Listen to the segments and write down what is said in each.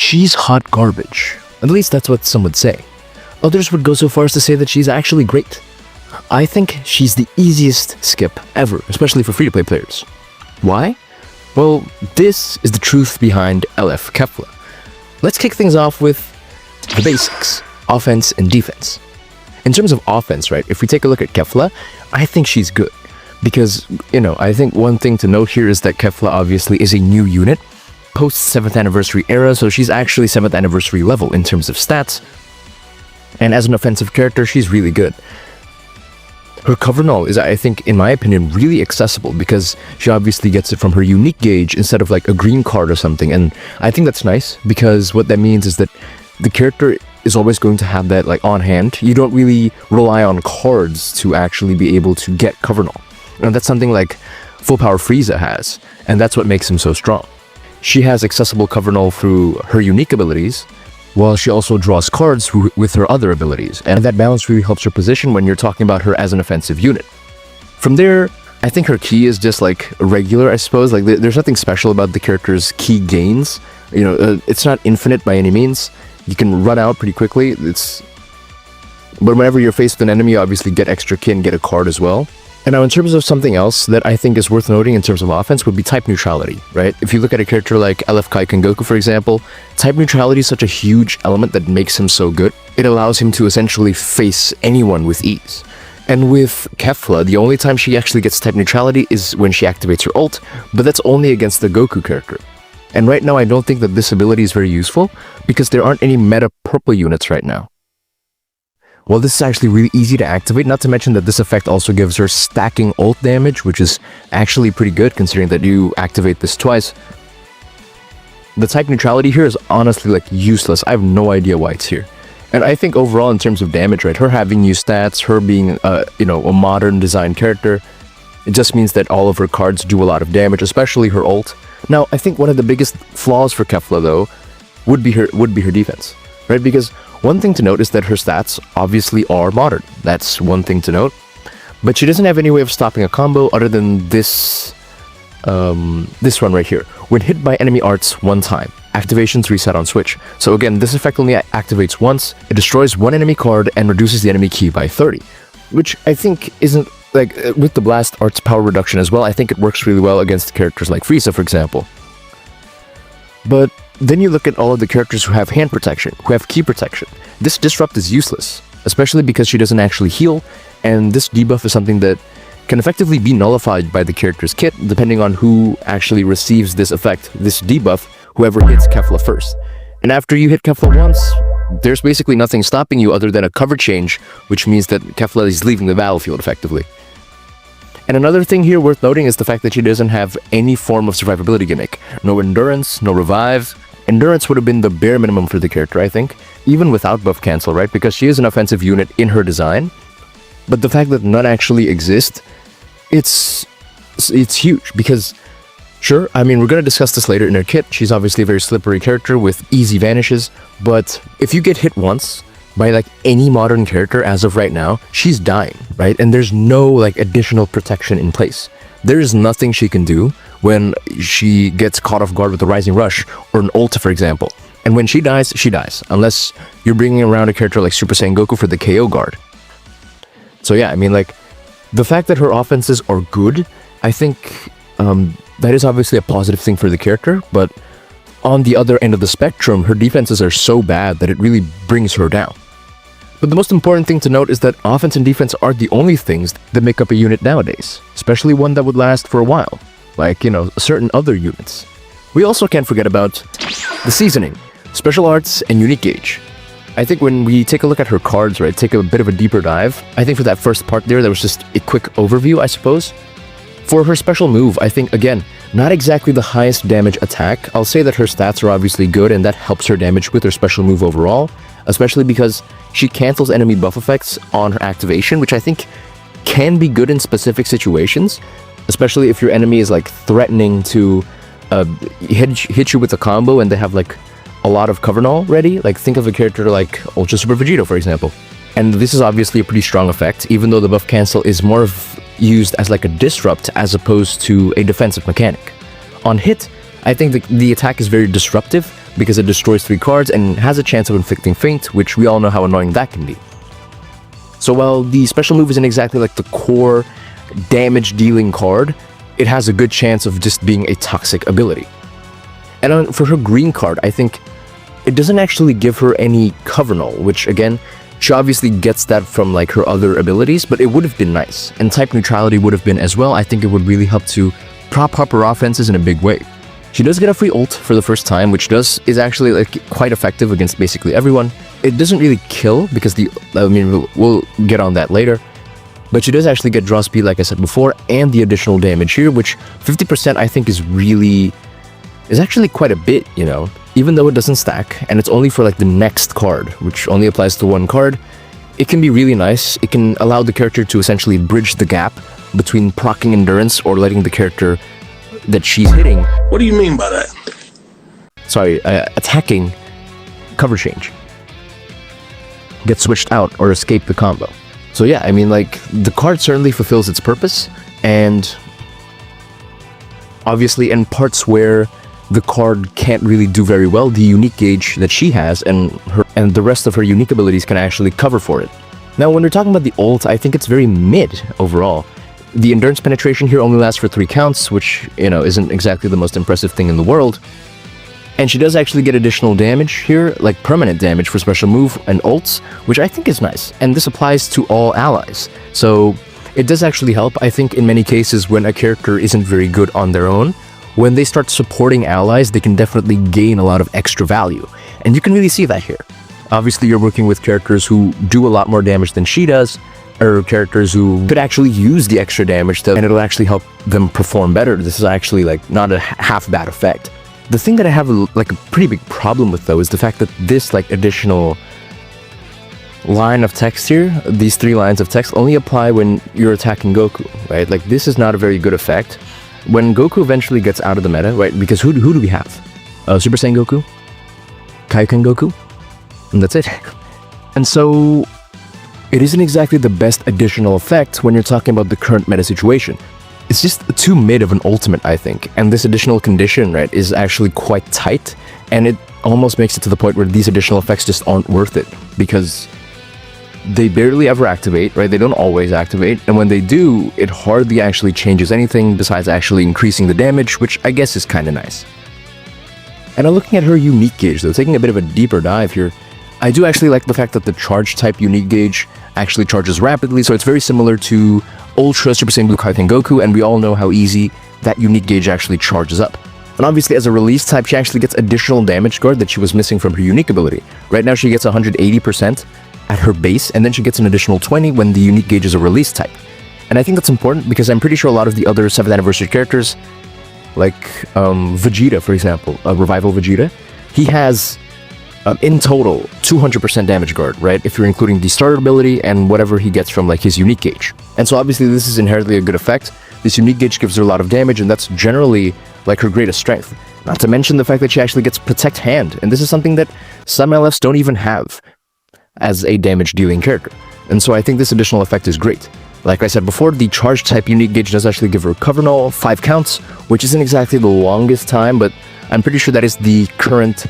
she's hot garbage. At least that's what some would say. Others would go so far as to say that she's actually great. I think she's the easiest skip ever, especially for free-to-play players. Why? Well, this is the truth behind LF Kefla. Let's kick things off with the basics, offense and defense. In terms of offense, right, if we take a look at Kefla, I think she's good. Because, I think one thing to note here is that Kefla obviously is a new unit, post 7th anniversary era, so she's actually 7th anniversary level in terms of stats. And as an offensive character, she's really good. Her cover null is, I think, in my opinion, really accessible because she obviously gets it from her unique gauge instead of like a green card or something. And I think that's nice because what that means is that the character is always going to have that like on hand. You don't really rely on cards to actually be able to get cover null. And that's something like Full Power Frieza has, and that's what makes him so strong. She has accessible cover null through her unique abilities, while she also draws cards with her other abilities, and that balance really helps her position when you're talking about her as an offensive unit. From there, I think her ki is just like regular, I suppose. Like there's nothing special about the character's ki gains. It's not infinite by any means. You can run out pretty quickly. But whenever you're faced with an enemy, you obviously get extra ki and get a card as well. And now in terms of something else that I think is worth noting in terms of offense would be type neutrality, right? If you look at a character like LF Kai Goku, for example, type neutrality is such a huge element that makes him so good. It allows him to essentially face anyone with ease. And with Kefla, the only time she actually gets type neutrality is when she activates her ult, but that's only against the Goku character. And right now I don't think that this ability is very useful because there aren't any meta purple units right now. Well, this is actually really easy to activate, not to mention that this effect also gives her stacking ult damage, which is actually pretty good considering that you activate this twice. The type neutrality here is honestly like useless. I have no idea why it's here. And I think overall in terms of damage, right, her having new stats, her being a modern design character, it just means that all of her cards do a lot of damage, especially her ult. Now, I think one of the biggest flaws for Kefla though would be her defense, right? Because one thing to note is that her stats obviously are modern. That's one thing to note. But she doesn't have any way of stopping a combo other than this one right here. When hit by enemy arts one time, activations reset on switch. So again, this effect only activates once, it destroys one enemy card and reduces the enemy ki by 30. Which I think isn't, like, with the blast arts power reduction as well, I think it works really well against characters like Frieza, for example. But then you look at all of the characters who have hand protection, who have ki protection. This disrupt is useless, especially because she doesn't actually heal, and this debuff is something that can effectively be nullified by the character's kit, depending on who actually receives this effect, this debuff, whoever hits Kefla first. And after you hit Kefla once, there's basically nothing stopping you other than a cover change, which means that Kefla is leaving the battlefield effectively. And another thing here worth noting is the fact that she doesn't have any form of survivability gimmick. No endurance, no revive. Endurance would have been the bare minimum for the character, I think, even without buff cancel, right? Because she is an offensive unit in her design. But the fact that none actually exist, it's huge because, sure, I mean, we're going to discuss this later in her kit. She's obviously a very slippery character with easy vanishes, but if you get hit once by like any modern character as of right now, she's dying, right? And there's no like additional protection in place. There is nothing she can do when she gets caught off guard with a Rising Rush or an ult, for example. And when she dies, unless you're bringing around a character like Super Saiyan Goku for the KO guard. So yeah, I mean, like, the fact that her offenses are good, I think that is obviously a positive thing for the character, but on the other end of the spectrum, her defenses are so bad that it really brings her down. But the most important thing to note is that offense and defense are the only things that make up a unit nowadays, especially one that would last for a while, like, certain other units. We also can't forget about the seasoning, special arts, and unique gauge. I think when we take a look at her cards, right, take a bit of a deeper dive, I think for that first part there was just a quick overview, I suppose. For her special move, I think, again, not exactly the highest damage attack. I'll say that her stats are obviously good and that helps her damage with her special move overall, especially because she cancels enemy buff effects on her activation, which I think can be good in specific situations, especially if your enemy is like threatening to hit you with a combo and they have like a lot of cover null ready. Like, think of a character like Ultra Super Vegito, for example. And this is obviously a pretty strong effect, even though the buff cancel is more used as like a disrupt as opposed to a defensive mechanic. On hit, I think the attack is very disruptive, because it destroys 3 cards and has a chance of inflicting Feint, which we all know how annoying that can be. So while the special move isn't exactly like the core damage-dealing card, it has a good chance of just being a toxic ability. And for her green card, I think it doesn't actually give her any cover null, which again, she obviously gets that from like her other abilities, but it would have been nice. And type neutrality would have been as well. I think it would really help to prop up her offenses in a big way. She does get a free ult for the first time, which is actually like quite effective against basically everyone. It doesn't really kill because we'll get on that later. But she does actually get draw speed, like I said before, and the additional damage here, which 50% I think is actually quite a bit, you know, even though it doesn't stack, and it's only for like the next card, which only applies to 1 card. It can be really nice. It can allow the character to essentially bridge the gap between proccing endurance or letting the character that she's hitting... What do you mean by that? Sorry, attacking cover change. Get switched out or escape the combo. So yeah, I mean, like, the card certainly fulfills its purpose, and obviously in parts where the card can't really do very well, the unique gauge that she has and the rest of her unique abilities can actually cover for it. Now, when we're talking about the ult, I think it's very mid overall. The endurance penetration here only lasts for 3 counts, which, you know, isn't exactly the most impressive thing in the world. And she does actually get additional damage here, like permanent damage for special move and ults, which I think is nice. And this applies to all allies. So it does actually help, I think, in many cases when a character isn't very good on their own. When they start supporting allies, they can definitely gain a lot of extra value. And you can really see that here. Obviously, you're working with characters who do a lot more damage than she does, or characters who could actually use the extra damage and it'll actually help them perform better. This is actually like not a half bad effect. The thing that I have a pretty big problem with, though, is the fact that this like additional line of text here, these 3 lines of text, only apply when you're attacking Goku, right? Like, this is not a very good effect. When Goku eventually gets out of the meta, right? Because who do we have? Super Saiyan Goku? Kaioken Goku? And that's it. And so it isn't exactly the best additional effect when you're talking about the current meta situation. It's just too mid of an ultimate, I think, and this additional condition, right, is actually quite tight, and it almost makes it to the point where these additional effects just aren't worth it, because they barely ever activate, right? They don't always activate, and when they do, it hardly actually changes anything besides actually increasing the damage, which I guess is kind of nice. And I'm looking at her unique gauge, though, taking a bit of a deeper dive here. I do actually like the fact that the charge type unique gauge actually charges rapidly, so it's very similar to Ultra Super Saiyan Blue Kaioken Goku, and we all know how easy that unique gauge actually charges up. And obviously, as a release type, she actually gets additional damage guard that she was missing from her unique ability. Right now, she gets 180% at her base, and then she gets an additional 20 when the unique gauge is a release type. And I think that's important because I'm pretty sure a lot of the other 7th anniversary characters, like Vegeta, for example, Revival Vegeta, he has in total 200% damage guard, right? If you're including the starter ability and whatever he gets from like his unique gauge. And so obviously this is inherently a good effect. This unique gauge gives her a lot of damage, and that's generally like her greatest strength. Not to mention the fact that she actually gets Protect Hand, and this is something that some LFs don't even have as a damage dealing character. And so I think this additional effect is great. Like I said before, the charge type unique gauge does actually give her cover null, 5 counts, which isn't exactly the longest time, but I'm pretty sure that is the current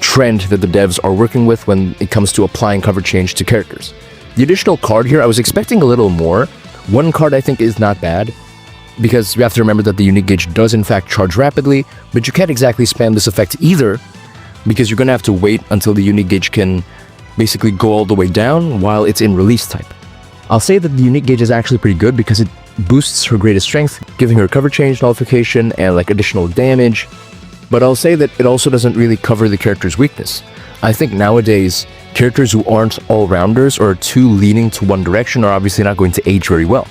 trend that the devs are working with when it comes to applying cover change to characters. The additional card here, I was expecting a little more. 1 card I think is not bad, because we have to remember that the unique gauge does in fact charge rapidly, but you can't exactly spam this effect either, because you're going to have to wait until the unique gauge can basically go all the way down while it's in release type. I'll say that the unique gauge is actually pretty good because it boosts her greatest strength, giving her cover change nullification and like additional damage. But I'll say that it also doesn't really cover the character's weakness. I think nowadays, characters who aren't all-rounders or are too leaning to one direction are obviously not going to age very well.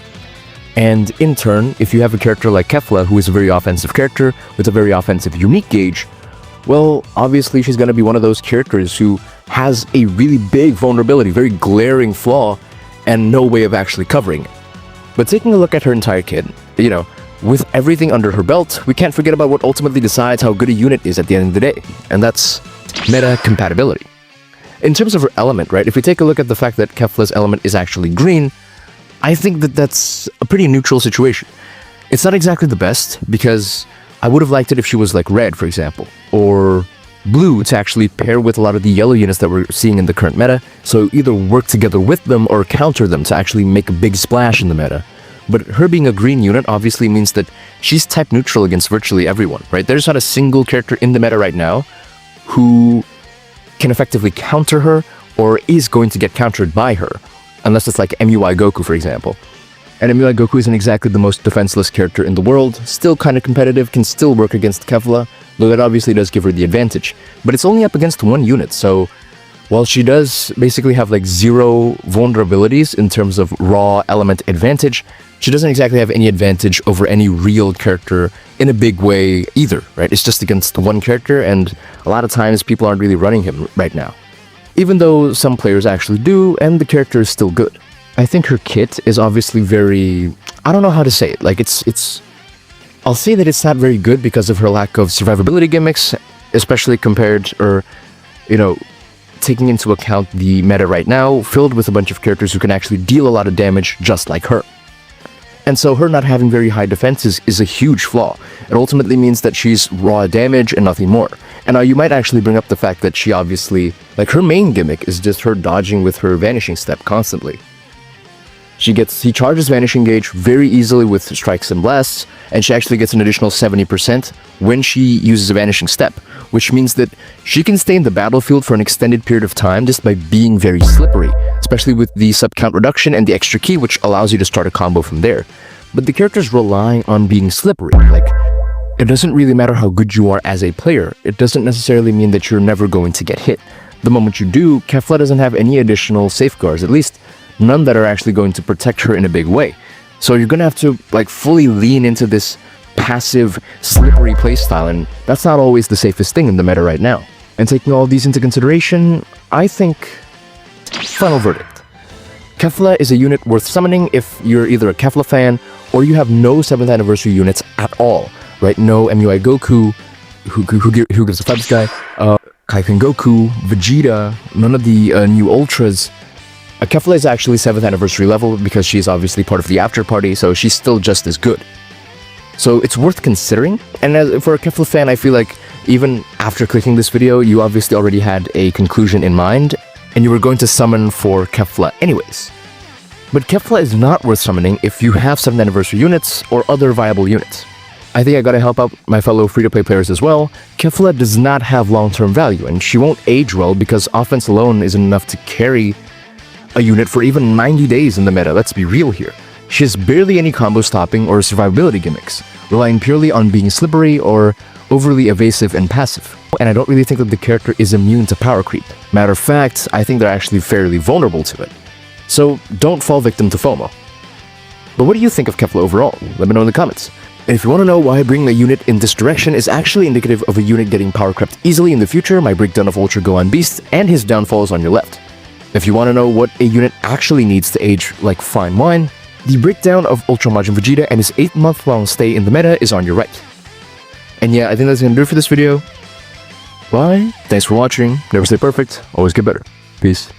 And in turn, if you have a character like Kefla, who is a very offensive character with a very offensive unique gauge, well, obviously she's going to be one of those characters who has a really big vulnerability, very glaring flaw, and no way of actually covering it. But taking a look at her entire kit, you know, with everything under her belt, we can't forget about what ultimately decides how good a unit is at the end of the day, and that's meta compatibility. In terms of her element, right, if we take a look at the fact that Kefla's element is actually green, I think that that's a pretty neutral situation. It's not exactly the best, because I would have liked it if she was like red, for example, or blue to actually pair with a lot of the yellow units that we're seeing in the current meta, so either work together with them or counter them to actually make a big splash in the meta. But her being a green unit obviously means that she's type neutral against virtually everyone, right? There's not a single character in the meta right now who can effectively counter her or is going to get countered by her, unless it's like MUI Goku, for example. And MUI Goku isn't exactly the most defenseless character in the world, still kind of competitive, can still work against Kefla, though that obviously does give her the advantage. But it's only up against one unit, so while she does basically have like 0 vulnerabilities in terms of raw element advantage, she doesn't exactly have any advantage over any real character in a big way either, right? It's just against one character, and a lot of times people aren't really running him right now. Even though some players actually do, and the character is still good. I think her kit is obviously very... I don't know how to say it. Like, it's... I'll say that it's not very good because of her lack of survivability gimmicks, especially compared, or, you know, taking into account the meta right now, filled with a bunch of characters who can actually deal a lot of damage just like her. And so her not having very high defenses is a huge flaw. It ultimately means that she's raw damage and nothing more. And now you might actually bring up the fact that she obviously... Like, her main gimmick is just her dodging with her Vanishing Step constantly. He charges Vanishing Gauge very easily with strikes and blasts, and she actually gets an additional 70% when she uses a Vanishing Step, which means that she can stay in the battlefield for an extended period of time just by being very slippery, especially with the sub-count reduction and the extra key, which allows you to start a combo from there. But the character's relying on being slippery. Like, it doesn't really matter how good you are as a player. It doesn't necessarily mean that you're never going to get hit. The moment you do, Kefla doesn't have any additional safeguards, at least none that are actually going to protect her in a big way. So you're gonna have to like fully lean into this passive, slippery playstyle, and that's not always the safest thing in the meta right now. And taking all these into consideration, I think... Final verdict. Kefla is a unit worth summoning if you're either a Kefla fan or you have no 7th anniversary units at all, right? No MUI Goku, who gives a Fabs guy, Kaisen Goku, Vegeta, none of the new Ultras. Kefla is actually 7th anniversary level because she's obviously part of the after party, so she's still just as good. So it's worth considering, and for a Kefla fan, I feel like even after clicking this video, you obviously already had a conclusion in mind, and you were going to summon for Kefla anyways. But Kefla is not worth summoning if you have 7th anniversary units or other viable units. I think I gotta help out my fellow free-to-play players as well. Kefla does not have long-term value, and she won't age well because offense alone isn't enough to carry a unit for even 90 days in the meta, let's be real here. She has barely any combo stopping or survivability gimmicks, relying purely on being slippery or overly evasive and passive. And I don't really think that the character is immune to power creep. Matter of fact, I think they're actually fairly vulnerable to it. So don't fall victim to FOMO. But what do you think of Kefla overall? Let me know in the comments. And if you want to know why bringing a unit in this direction is actually indicative of a unit getting power crept easily in the future, my breakdown of Ultra Gohan Beast and his downfall is on your left. If you want to know what a unit actually needs to age like fine wine, the breakdown of Ultra Majin Vegeta and his 8-month-long stay in the meta is on your right. And yeah, I think that's gonna do it for this video. Bye, thanks for watching, never stay perfect, always get better. Peace.